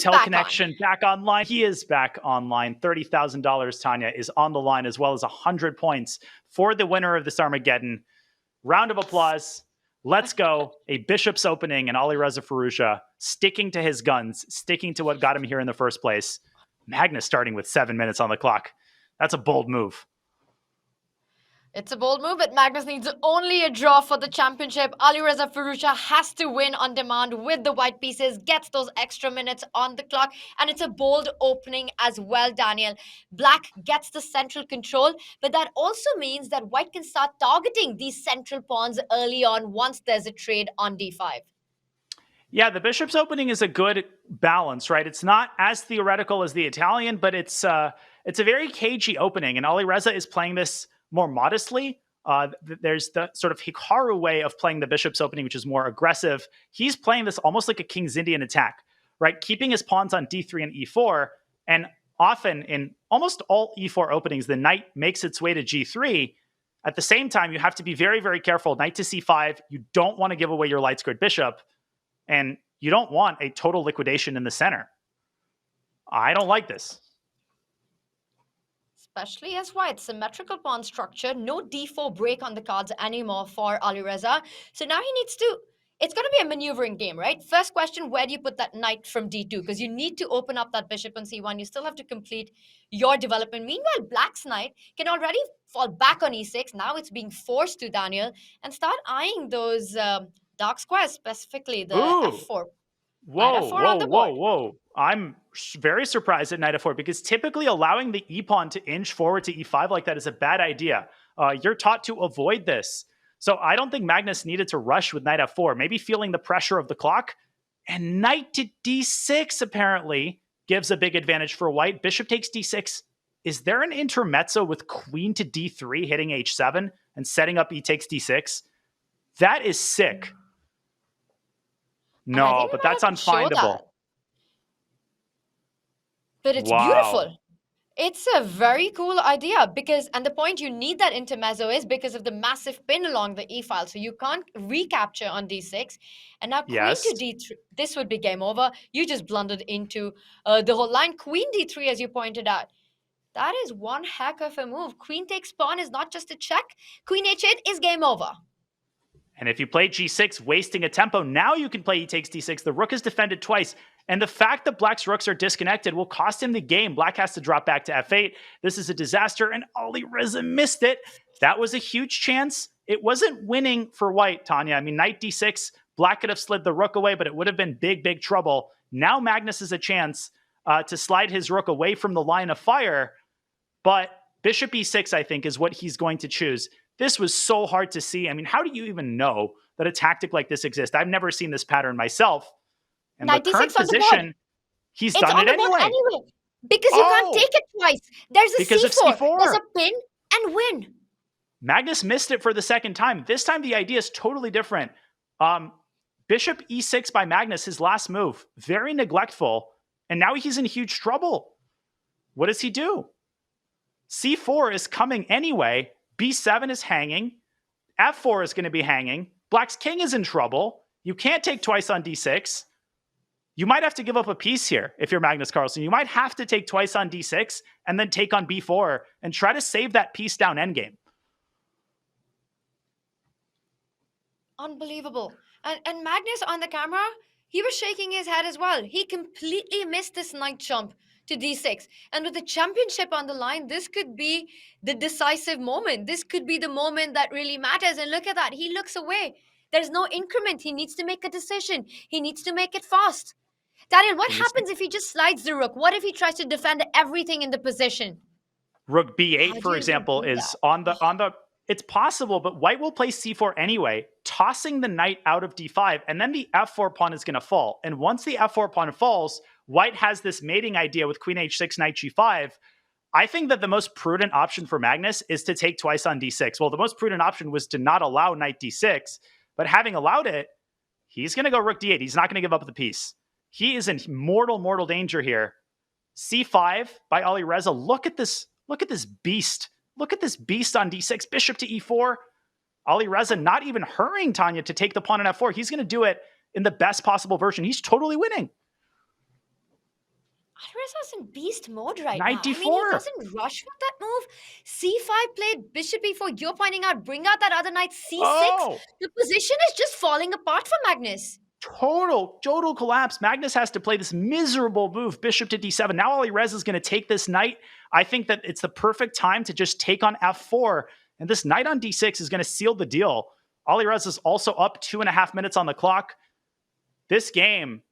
teleconnection back online. He is back online. $30,000, Tanya, is on the line, as well as 100 points for the winner of this Armageddon. Round of applause. Let's go. A Bishop's opening and Alireza Firouzja sticking to his guns, sticking to what got him here in the first place. Magnus starting with 7 minutes on the clock. That's a bold move. It's a bold move, but Magnus needs only a draw for the championship. Alireza Firouzja has to win on demand with the white pieces, gets those extra minutes on the clock, and it's a bold opening as well, Daniel. Black gets the central control, but that also means that white can start targeting these central pawns early on once there's a trade on d5. Yeah, the Bishop's opening is a good balance, right? It's not as theoretical as the Italian, but it's a very cagey opening, and Alireza is playing this more modestly. There's the sort of Hikaru way of playing the Bishop's opening, which is more aggressive. He's playing this almost like a King's Indian attack, right? Keeping his pawns on d3 and e4. And often in almost all e4 openings, the knight makes its way to g3. At the same time, you have to be very, very careful. Knight to c5. You don't want to give away your light squared bishop. And you don't want a total liquidation in the center. I don't like this. Especially as white, symmetrical pawn structure, no d4 break on the cards anymore for Alireza. So now he needs to, it's going to be a maneuvering game, right? First question, where do you put that knight from d2? Because you need to open up that bishop on c1. You still have to complete your development. Meanwhile, black's knight can already fall back on e6. Now it's being forced to, Daniel, and start eyeing those dark squares, specifically the f4. Whoa. I'm very surprised at knight f4 because typically allowing the e-pawn to inch forward to e5 like that is a bad idea. You're taught to avoid this. So I don't think Magnus needed to rush with knight f4, maybe feeling the pressure of the clock. And knight to d6 apparently gives a big advantage for white. Bishop takes d6. Is there an intermezzo with queen to d3 hitting h7 and setting up e takes d6? That is sick. No, but that's unfindable. But it's beautiful. It's a very cool idea because, and the point you need that intermezzo is because of the massive pin along the e-file. So you can't recapture on d6. And now queen to d3, this would be game over. You just blundered into the whole line. Queen d3, as you pointed out. That is one heck of a move. Queen takes pawn is not just a check. Queen h8 is game over. And if you play g6, wasting a tempo, now you can play e takes d6. The rook is defended twice. And the fact that black's rooks are disconnected will cost him the game. Black has to drop back to f8. This is a disaster, and Alireza missed it. That was a huge chance. It wasn't winning for white, Tanya. I mean, knight d6, black could have slid the rook away, but it would have been big, big trouble. Now Magnus has a chance to slide his rook away from the line of fire. But bishop e6, I think, is what he's going to choose. This was so hard to see. I mean, how do you even know that a tactic like this exists? I've never seen this pattern myself. And the current position, he's done it anyway. Because you can't take it twice. There's a c4. There's a pin and win. Magnus missed it for the second time. This time the idea is totally different. Bishop e6 by Magnus, his last move. Very neglectful. And now he's in huge trouble. What does he do? c4 is coming anyway. b7 is hanging. f4 is going to be hanging. Black's king is in trouble. You can't take twice on d6. You might have to give up a piece here if you're Magnus Carlsen. You might have to take twice on d6 and then take on b4 and try to save that piece down endgame. Unbelievable. And Magnus on the camera, he was shaking his head as well. He completely missed this knight jump to d6. And with the championship on the line, this could be the decisive moment. This could be the moment that really matters. And look at that. He looks away. There's no increment. He needs to make a decision. He needs to make it fast. Daniel, what happens if he just slides the rook? What if he tries to defend everything in the position? Rook b8, for example, is on the. It's possible, but white will play c4 anyway, tossing the knight out of d5, and then the f4 pawn is going to fall. And once the f4 pawn falls, white has this mating idea with queen h6, knight g5. I think that the most prudent option for Magnus is to take twice on d6. Well, the most prudent option was to not allow knight d6, but having allowed it, he's going to go rook d8. He's not going to give up the piece. He is in mortal danger here. c5 by Alireza. Look at this beast. Look at this beast on d6. Bishop to e4. Alireza not even hurrying Tanya to take the pawn on f4. He's going to do it in the best possible version. He's totally winning. Alireza's in beast mode right Knight now. I mean, he d4. doesn't rush with that move. C5 played, bishop e4. You're pointing out, bring out that other knight, C6. Oh, The position is just falling apart for Magnus. total collapse. Magnus has to play this miserable move, bishop to d7. Now Alireza is going to take this knight. I think that it's the perfect time to just take on f4. And this knight on d6 is going to seal the deal. Alireza is also up 2.5 minutes on the clock. This game,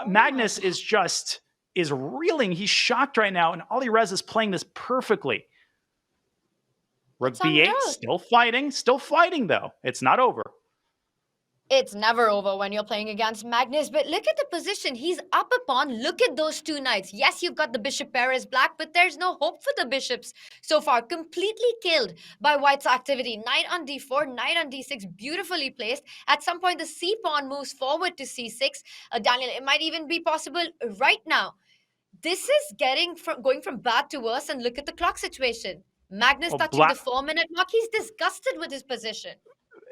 Magnus is reeling. He's shocked right now, and Alireza is playing this perfectly. Rook b8, still fighting though. It's not over. It's never over when you're playing against Magnus, but look at the position he's up upon. Look at those two knights. Yes, you've got the bishop pair is black, but there's no hope for the bishops so far. Completely killed by white's activity. Knight on d4, knight on d6, beautifully placed. At some point, the c pawn moves forward to c6. Daniel, it might even be possible right now. This is going from bad to worse, and look at the clock situation. Magnus touching the 4-minute mark. He's disgusted with his position.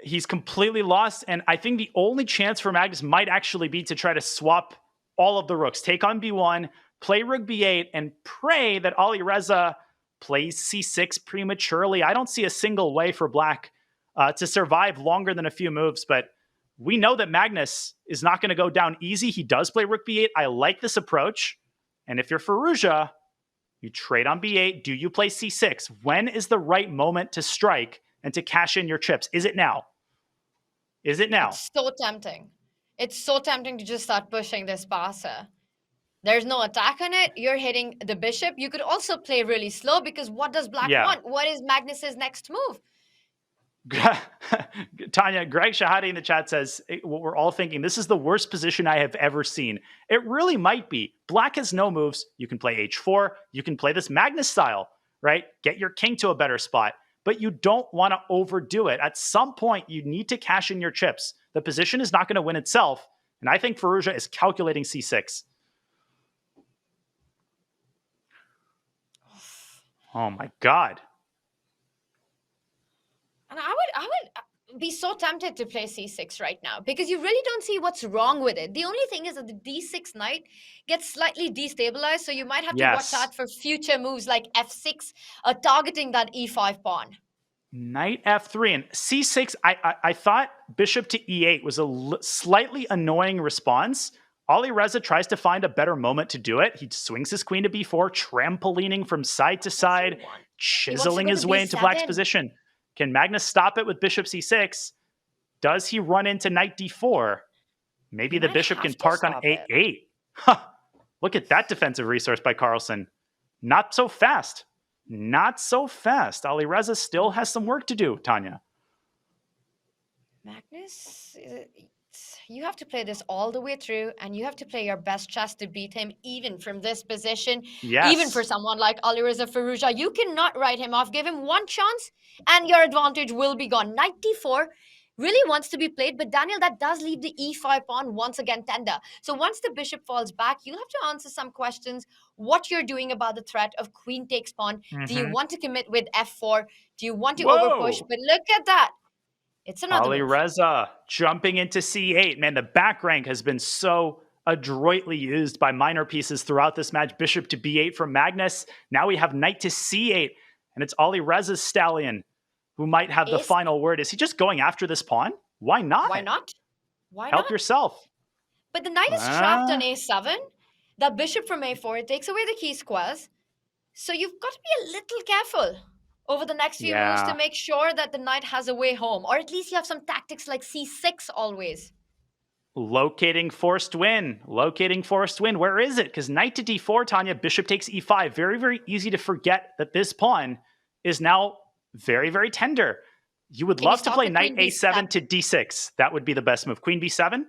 He's completely lost, and I think the only chance for Magnus might actually be to try to swap all of the rooks, take on b1, play rook b8, and pray that Alireza plays c6 prematurely. I don't see a single way for black to survive longer than a few moves, but we know that Magnus is not going to go down easy. He does play rook b8. I like this approach, and if you're Firouzja, you trade on b8. Do you play c6? When is the right moment to strike and to cash in your chips? Is it now? Is it now? It's so tempting. It's so tempting to just start pushing this passer. There's no attack on it. You're hitting the bishop. You could also play really slow, because what does black want? What is Magnus's next move? Tanya, Greg Shahadi in the chat says, what we're all thinking, this is the worst position I have ever seen. It really might be. Black has no moves. You can play h4. You can play this Magnus style, right? Get your king to a better spot. But you don't want to overdo it. At some point, you need to cash in your chips. The position is not going to win itself. And I think Firouzja is calculating c6. Oh my God. And I would be so tempted to play c6 right now, because you really don't see what's wrong with it. The only thing is that the d6 knight gets slightly destabilized, so you might have to watch out for future moves like f6, targeting that e5 pawn. Knight f3 and c6. I thought bishop to e8 was a slightly annoying response. Alireza tries to find a better moment to do it. He swings his queen to b4, trampolining from side to side, chiseling his way into black's position. Can Magnus stop it with bishop c6? Does he run into knight d4? Maybe the bishop can park on a8. Huh. Look at that defensive resource by Carlsen. Not so fast. Not so fast. Alireza still has some work to do, Tanya. Magnus, you have to play this all the way through, and you have to play your best chess to beat him, even from this position. Yes. Even for someone like Alireza Firouzja, you cannot write him off. Give him one chance, and your advantage will be gone. Knight d4 really wants to be played, but Daniel, that does leave the e5 pawn once again tender. So once the bishop falls back, you'll have to answer some questions. What you're doing about the threat of queen takes pawn. Do you want to commit with f4? Do you want to overpush? But look at that. It's another Alireza jumping into c8. Man, the back rank has been so adroitly used by minor pieces throughout this match. Bishop to b8 from Magnus. Now we have knight to c8, and it's Alireza's stallion who might have the final word. Is he just going after this pawn? Why not? Why not? Why Help not? yourself. But the knight is trapped on a7. The bishop from a4, it takes away the key squares. So you've got to be a little careful over the next few moves to make sure that the knight has a way home. Or at least you have some tactics like c6 always. Locating forced win. Locating forced win. Where is it? Because knight to d4, Tanya, bishop takes e5. Very, very easy to forget that this pawn is now very, very tender. You would love to play knight a7 to d6. That would be the best move. Queen b7?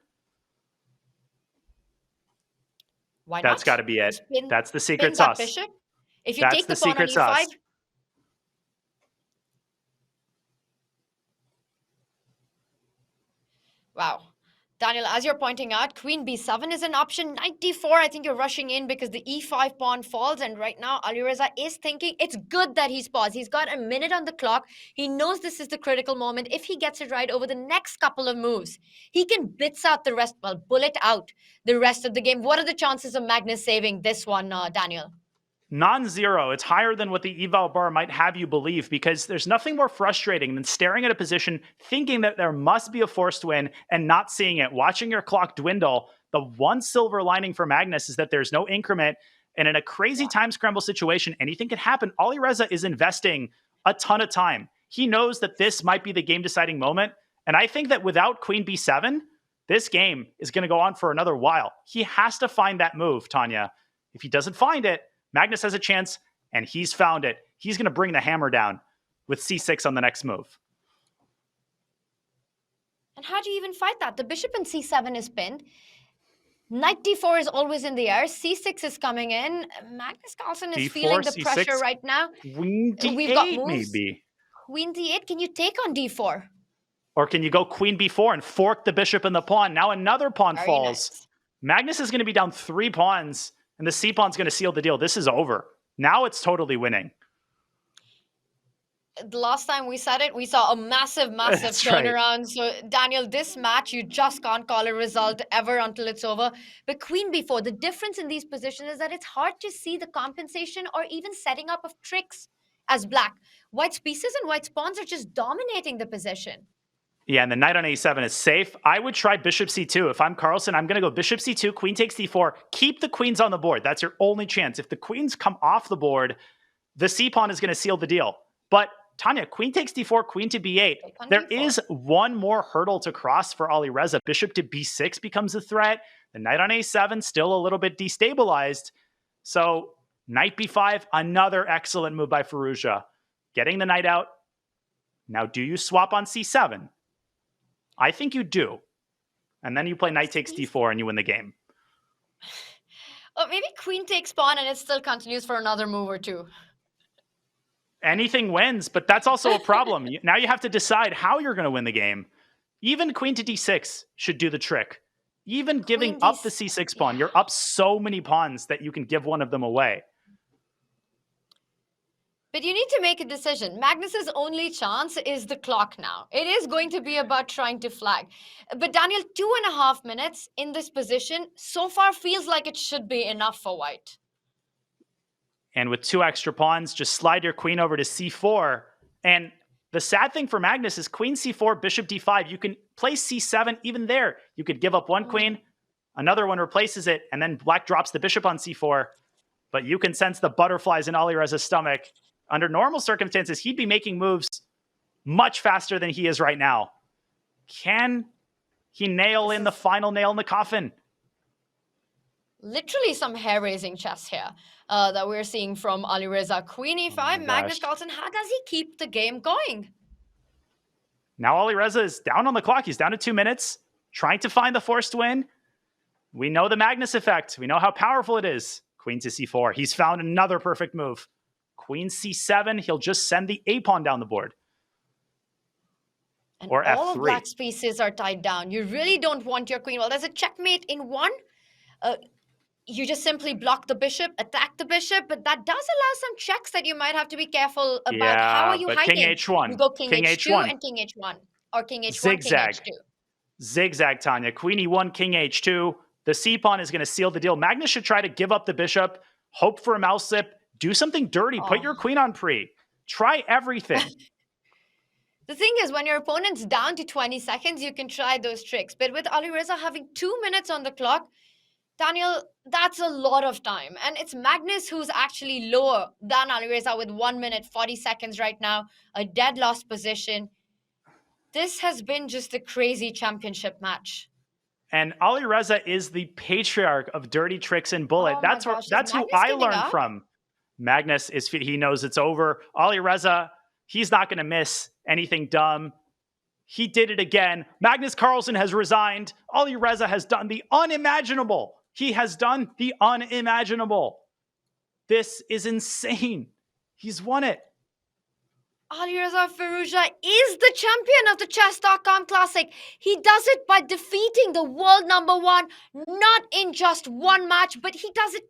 Why not? That's got to be it. That's the secret sauce. Bishop. If you take the pawn on e5, sauce. Wow. Daniel, as you're pointing out, queen b7 is an option. Knight d4, I think you're rushing in because the e5 pawn falls. And right now, Alireza is thinking it's good that he's paused. He's got a minute on the clock. He knows this is the critical moment. If he gets it right over the next couple of moves, he can blitz out the rest, well, bullet out the rest of the game. What are the chances of Magnus saving this one, Daniel? Non-zero. It's higher than what the eval bar might have you believe, because there's nothing more frustrating than staring at a position, thinking that there must be a forced win and not seeing it, watching your clock dwindle. The one silver lining for Magnus is that there's no increment, and in a crazy time scramble situation, anything can happen. Alireza is investing a ton of time. He knows that this might be the game-deciding moment, and I think that without queen b7, this game is going to go on for another while. He has to find that move, Tanya. If he doesn't find it, Magnus has a chance, and he's found it. He's going to bring the hammer down with c6 on the next move. And how do you even fight that? The bishop in c7 is pinned. Knight d4 is always in the air. c6 is coming in. Magnus Carlsen is D4, feeling the C6, pressure right now. Queen d8, We've got moves. maybe. Queen d8, can you take on d4? Or can you go queen b4 and fork the bishop and the pawn? Now another pawn Very falls. nice. Magnus is going to be down 3 pawns, and the c-pawn's going to seal the deal. This is over. Now it's totally winning. The last time we said it, we saw a massive That's right. turnaround. So, Daniel, this match, you just can't call a result ever until it's over. But queen b4, the difference in these positions is that it's hard to see the compensation or even setting up of tricks as black. White's pieces and white's pawns are just dominating the position. Yeah, and the knight on a7 is safe. I would try bishop c2. If I'm Carlsen, I'm going to go bishop c2, queen takes d4. Keep the queens on the board. That's your only chance. If the queens come off the board, the c-pawn is going to seal the deal. But Tanya, queen takes d4, queen to b8. There is one more hurdle to cross for Alireza. Bishop to b6 becomes a threat. The knight on a7 still a little bit destabilized. So knight b5, another excellent move by Firouzja. Getting the knight out. Now, do you swap on c7? I think you do. And then you play knight takes d4 and you win the game. Or maybe queen takes pawn and it still continues for another move or two. Anything wins, but that's also a problem. Now you have to decide how you're going to win the game. Even queen to d6 should do the trick. Even giving up the c6 pawn, you're up so many pawns that you can give one of them away. But you need to make a decision. Magnus's only chance is the clock now. It is going to be about trying to flag. But Daniel, 2.5 minutes in this position so far feels like it should be enough for white. And with 2 extra pawns, just slide your queen over to c4. And the sad thing for Magnus is queen c4, bishop d5. You can play c7 even there. You could give up one queen, another one replaces it, and then black drops the bishop on c4. But you can sense the butterflies in Alireza's stomach. Under normal circumstances, he'd be making moves much faster than he is right now. Can he nail in the final nail in the coffin? Literally some hair-raising chess here that we're seeing from Alireza. Queen e5, Magnus Carlsen, how does he keep the game going? Now Alireza is down on the clock. He's down to 2 minutes, trying to find the forced win. We know the Magnus effect. We know how powerful it is. Queen to c4. He's found another perfect move. Queen c7. He'll just send the a-pawn down the board. And or all f3. of black's pieces are tied down. You really don't want your queen. Well, there's a checkmate in one. You just simply block the bishop, attack the bishop, but that does allow some checks that you might have to be careful about. Yeah, How are you but hiding? king h1. You go king h2 h1. and king h1. Or king h1, Zigzag. king h2. Zigzag, Tanya. Queen e1, king h2. The c-pawn is going to seal the deal. Magnus should try to give up the bishop, hope for a mouse slip, do something dirty, put your queen on pre. Try everything. The thing is, when your opponent's down to 20 seconds, you can try those tricks. But with Alireza having 2 minutes on the clock, Daniel, that's a lot of time. And it's Magnus who's actually lower than Alireza with 1 minute, 40 seconds right now, a dead lost position. This has been just a crazy championship match. And Alireza is the patriarch of dirty tricks and bullet. Oh that's who I learned from. Magnus he knows it's over. Alireza, he's not going to miss anything dumb. He did it again. Magnus Carlsen has resigned. Alireza has done the unimaginable. He has done the unimaginable. This is insane. He's won it. Alireza Firouzja is the champion of the Chess.com Classic. He does it by defeating the world number one, not in just one match, but he does it